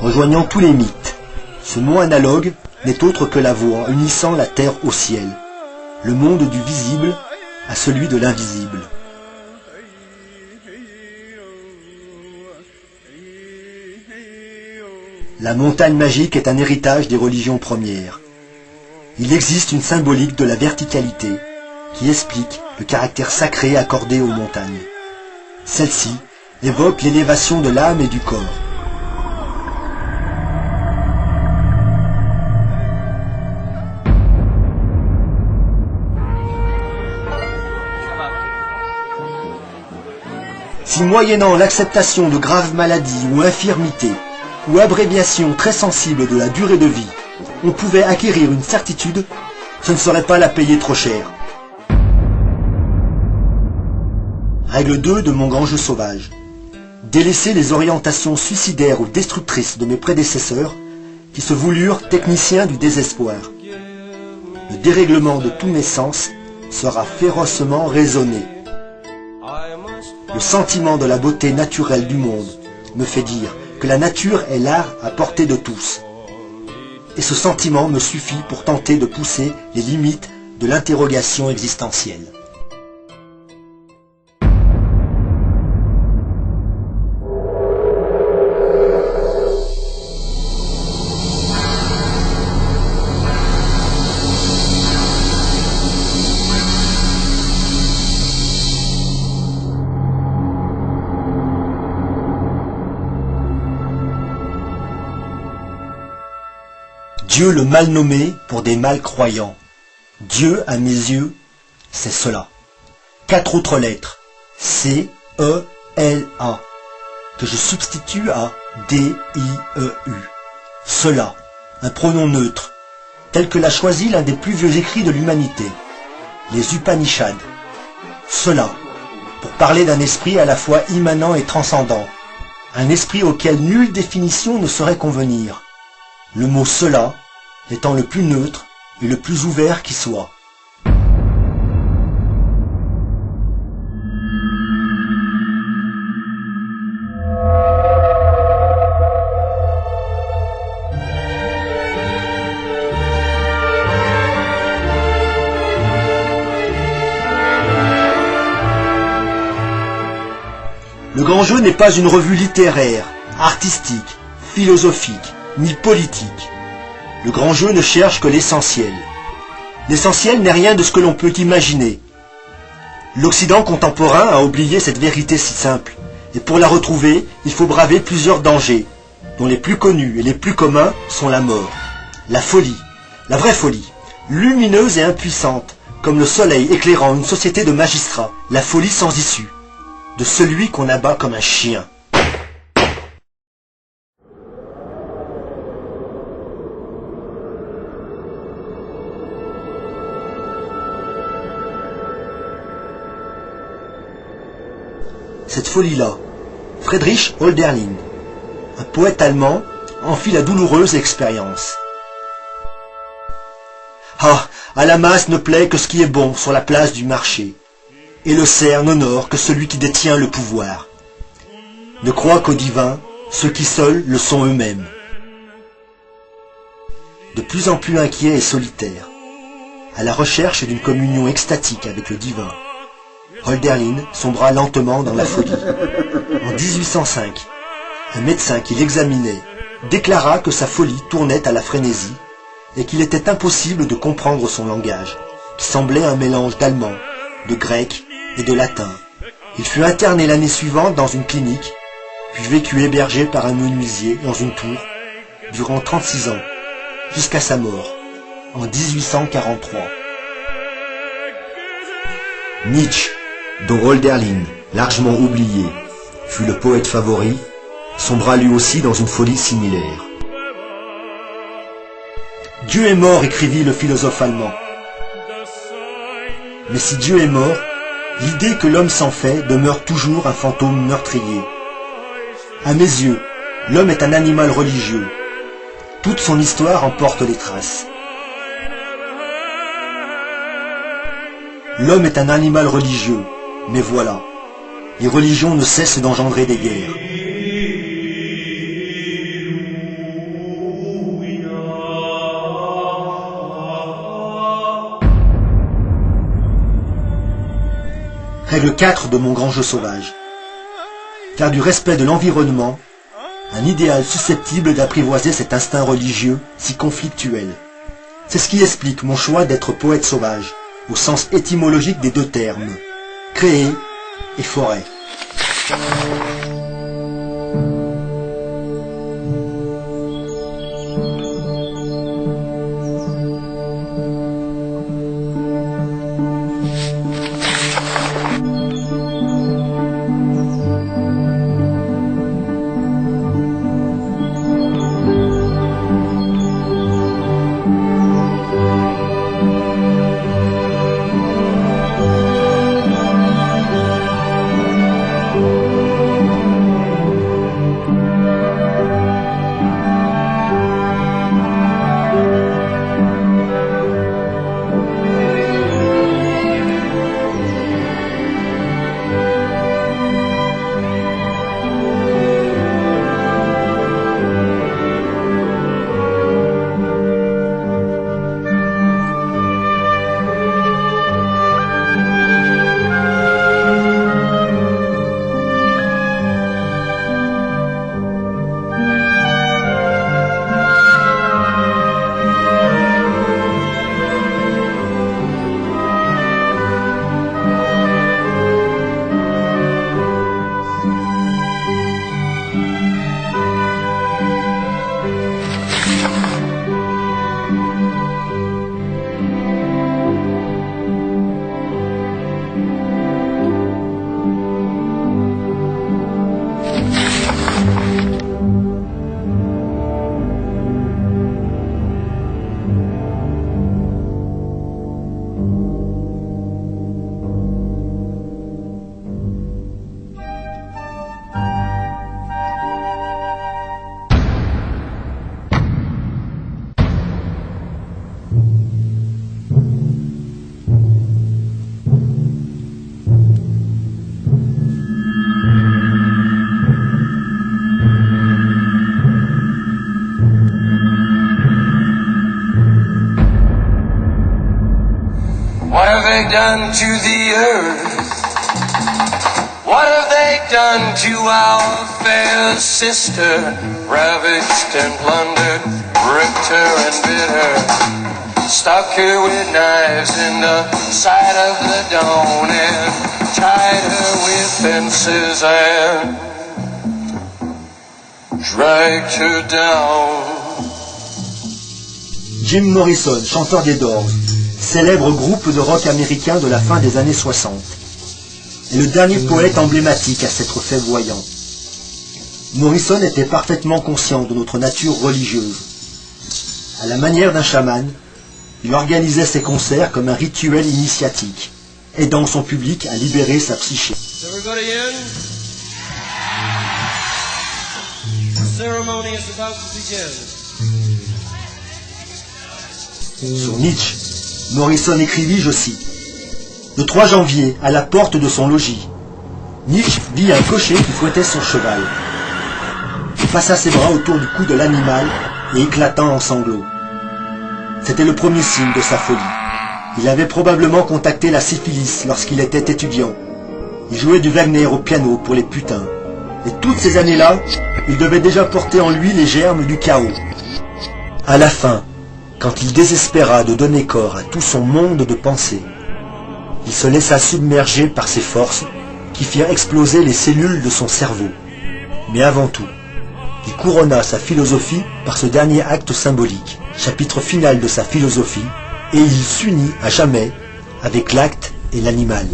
Rejoignant tous les mythes, ce mot analogue n'est autre que la voie unissant la terre au ciel, le monde du visible à celui de l'invisible. La montagne magique est un héritage des religions premières. Il existe une symbolique de la verticalité qui explique le caractère sacré accordé aux montagnes. Celle-ci évoque l'élévation de l'âme et du corps. Si moyennant l'acceptation de graves maladies ou infirmités, ou abréviation très sensible de la durée de vie, on pouvait acquérir une certitude, ce ne serait pas la payer trop cher. Règle 2 de mon grand jeu sauvage. Délaisser les orientations suicidaires ou destructrices de mes prédécesseurs qui se voulurent techniciens du désespoir. Le dérèglement de tous mes sens sera férocement raisonné. Le sentiment de la beauté naturelle du monde me fait dire que la nature est l'art à portée de tous. Et ce sentiment me suffit pour tenter de pousser les limites de l'interrogation existentielle. Dieu le mal nommé pour des mal croyants. Dieu, à mes yeux, c'est cela. 4 autres lettres, C, E, L, A, que je substitue à D, I, E, U. Cela, un pronom neutre, tel que l'a choisi l'un des plus vieux écrits de l'humanité, les Upanishads. Cela, pour parler d'un esprit à la fois immanent et transcendant, un esprit auquel nulle définition ne saurait convenir. Le mot « cela » étant le plus neutre et le plus ouvert qui soit. Le grand jeu n'est pas une revue littéraire, artistique, philosophique, ni politique. Le grand jeu ne cherche que l'essentiel. L'essentiel n'est rien de ce que l'on peut imaginer. L'Occident contemporain a oublié cette vérité si simple, et pour la retrouver, il faut braver plusieurs dangers, dont les plus connus et les plus communs sont la mort, la folie, la vraie folie, lumineuse et impuissante, comme le soleil éclairant une société de magistrats, la folie sans issue, de celui qu'on abat comme un chien. Cette folie-là, Friedrich Hölderlin, un poète allemand, en fit la douloureuse expérience. Ah, à la masse ne plaît que ce qui est bon sur la place du marché, et le cerf n'honore que celui qui détient le pouvoir. Ne croient qu'au divin ceux qui seuls le sont eux-mêmes. De plus en plus inquiet et solitaire, à la recherche d'une communion extatique avec le divin, Hölderlin sombra lentement dans la folie. En 1805, un médecin qui l'examinait déclara que sa folie tournait à la frénésie et qu'il était impossible de comprendre son langage, qui semblait un mélange d'allemand, de grec et de latin. Il fut interné l'année suivante dans une clinique, puis vécut hébergé par un menuisier dans une tour durant 36 ans, jusqu'à sa mort, en 1843. Nietzsche, dont Hölderlin, largement oublié, fut le poète favori, sombra lui aussi dans une folie similaire. Dieu est mort, écrivit le philosophe allemand. Mais si Dieu est mort, l'idée que l'homme s'en fait demeure toujours un fantôme meurtrier. À mes yeux, l'homme est un animal religieux. Toute son histoire en porte les traces. L'homme est un animal religieux, mais voilà, les religions ne cessent d'engendrer des guerres. Règle 4 de mon grand jeu sauvage. Faire du respect de l'environnement un idéal susceptible d'apprivoiser cet instinct religieux si conflictuel. C'est ce qui explique mon choix d'être poète sauvage, au sens étymologique des deux termes, créer et forêt. Done to the earth? What have they done to our fair sister? Ravaged and plundered, ripped her and bit her, stuck her with knives in the side of the dawn, and tied her with fences and dragged her down. Jim Morrison, chanteur des Doors, célèbre groupe de rock américain de la fin des années 60, est le dernier poète emblématique à s'être fait voyant. Morrison était parfaitement conscient de notre nature religieuse. À la manière d'un chaman, il organisait ses concerts comme un rituel initiatique, aidant son public à libérer sa psyché. Sur Nietzsche, Morrison écrivit, je cite, « Le 3 janvier, à la porte de son logis, Nietzsche vit un cocher qui fouettait son cheval. Il passa ses bras autour du cou de l'animal et éclatant en sanglots. C'était le premier signe de sa folie. Il avait probablement contacté la syphilis lorsqu'il était étudiant. Il jouait du Wagner au piano pour les putains. Et toutes ces années-là, il devait déjà porter en lui les germes du chaos. À la fin, quand il désespéra de donner corps à tout son monde de pensée, il se laissa submerger par ces forces qui firent exploser les cellules de son cerveau. Mais avant tout, il couronna sa philosophie par ce dernier acte symbolique, chapitre final de sa philosophie, et il s'unit à jamais avec l'acte et l'animal.